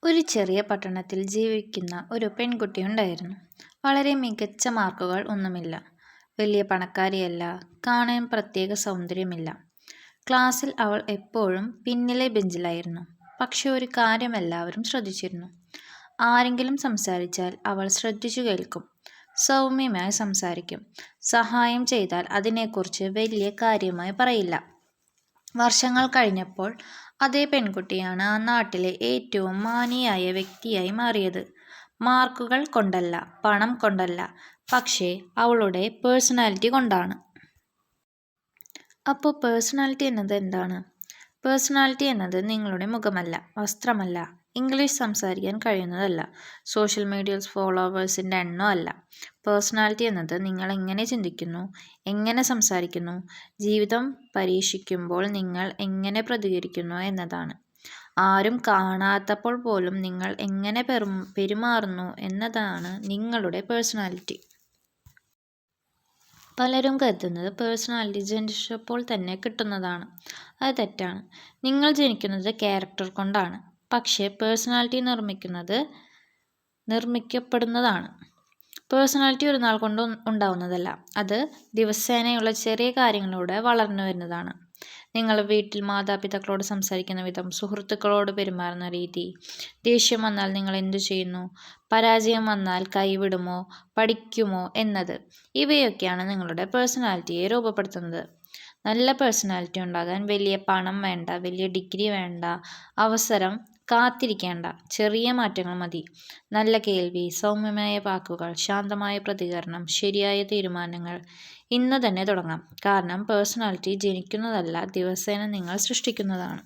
ഒരു ചെറിയ പട്ടണത്തിൽ ജീവിക്കുന്ന ഒരു പെൺകുട്ടിയുണ്ടായിരുന്നു. വളരെ മികച്ച മാർക്കുകൾ ഒന്നുമില്ല. വലിയ പണക്കാരിയല്ല. കാണാൻ പ്രത്യേക സൗന്ദര്യമില്ല. ക്ലാസ്സിൽ അവൾ എപ്പോഴും പിന്നിലെ ബെഞ്ചിലായിരുന്നു. പക്ഷെ ഒരു കാര്യം എല്ലാവരും ശ്രദ്ധിച്ചിരുന്നു. ആരെങ്കിലും സംസാരിച്ചാൽ അവൾ ശ്രദ്ധിച്ചു കേൾക്കും. സൗമ്യമായി സംസാരിക്കും. സഹായം ചെയ്താൽ അതിനെക്കുറിച്ച് വലിയ കാര്യമായി പറയില്ല. വർഷങ്ങൾ കഴിഞ്ഞപ്പോൾ അതേ പെൺകുട്ടിയാണ് ആ നാട്ടിലെ ഏറ്റവും മാന്യയായ വ്യക്തിയായി മാറിയത്. മാർക്കുകൾ കൊണ്ടല്ല, പണം കൊണ്ടല്ല, പക്ഷേ അവളുടെ പേഴ്സണാലിറ്റി കൊണ്ടാണ്. അപ്പോൾ പേഴ്സണാലിറ്റി എന്നത് എന്താണ്? പേഴ്സണാലിറ്റി എന്നത് നിങ്ങളുടെ മുഖമല്ല, വസ്ത്രമല്ല, ഇംഗ്ലീഷ് സംസാരിക്കാൻ കഴിയുന്നതല്ല, സോഷ്യൽ മീഡിയയിൽ ഫോളോവേഴ്സിൻ്റെ എണ്ണമല്ല. പേഴ്സണാലിറ്റി എന്നത് നിങ്ങൾ എങ്ങനെ ചിന്തിക്കുന്നു, എങ്ങനെ സംസാരിക്കുന്നു, ജീവിതം പരീക്ഷിക്കുമ്പോൾ നിങ്ങൾ എങ്ങനെ പ്രതികരിക്കുന്നു എന്നതാണ്. ആരും കാണാത്തപ്പോൾ പോലും നിങ്ങൾ എങ്ങനെ പെരുമാറുന്നു എന്നതാണ് നിങ്ങളുടെ പേഴ്സണാലിറ്റി. പലരും കരുതുന്നത് പേഴ്സണാലിറ്റി ജനിച്ചപ്പോൾ തന്നെ കിട്ടുന്നതാണ്. അത് തെറ്റാണ്. നിങ്ങൾ ജനിക്കുന്നത് ക്യാരക്ടർ കൊണ്ടാണ്. പക്ഷേ പേഴ്സണാലിറ്റി നിർമ്മിക്കപ്പെടുന്നതാണ്. പേഴ്സണാലിറ്റി ഒരു നാൾ കൊണ്ട് ഉണ്ടാവുന്നതല്ല. അത് ദിവസേനയുള്ള ചെറിയ കാര്യങ്ങളിലൂടെ വളർന്നു വരുന്നതാണ്. നിങ്ങൾ വീട്ടിൽ മാതാപിതാക്കളോട് സംസാരിക്കുന്ന വിധം, സുഹൃത്തുക്കളോട് പെരുമാറുന്ന രീതി, ദേഷ്യം വന്നാൽ നിങ്ങൾ എന്തു ചെയ്യുന്നു, പരാജയം വന്നാൽ കൈവിടുമോ, പഠിക്കുമോ എന്നത്, ഇവയൊക്കെയാണ് നിങ്ങളുടെ പേഴ്സണാലിറ്റിയെ രൂപപ്പെടുത്തുന്നത്. നല്ല പേഴ്സണാലിറ്റി ഉണ്ടാകാൻ വലിയ പണം വേണ്ട, വലിയ ഡിഗ്രി വേണ്ട, അവസരം കാത്തിരിക്കേണ്ട. ചെറിയ മാറ്റങ്ങൾ മതി. നല്ല കേൾവി, സൗമ്യമായ വാക്കുകൾ, ശാന്തമായ പ്രതികരണം, ശരിയായ തീരുമാനങ്ങൾ. ഇന്ന് തന്നെ തുടങ്ങാം. കാരണം പേഴ്സണാലിറ്റി ജനിക്കുന്നതല്ല, ദിവസേന നിങ്ങൾ സൃഷ്ടിക്കുന്നതാണ്.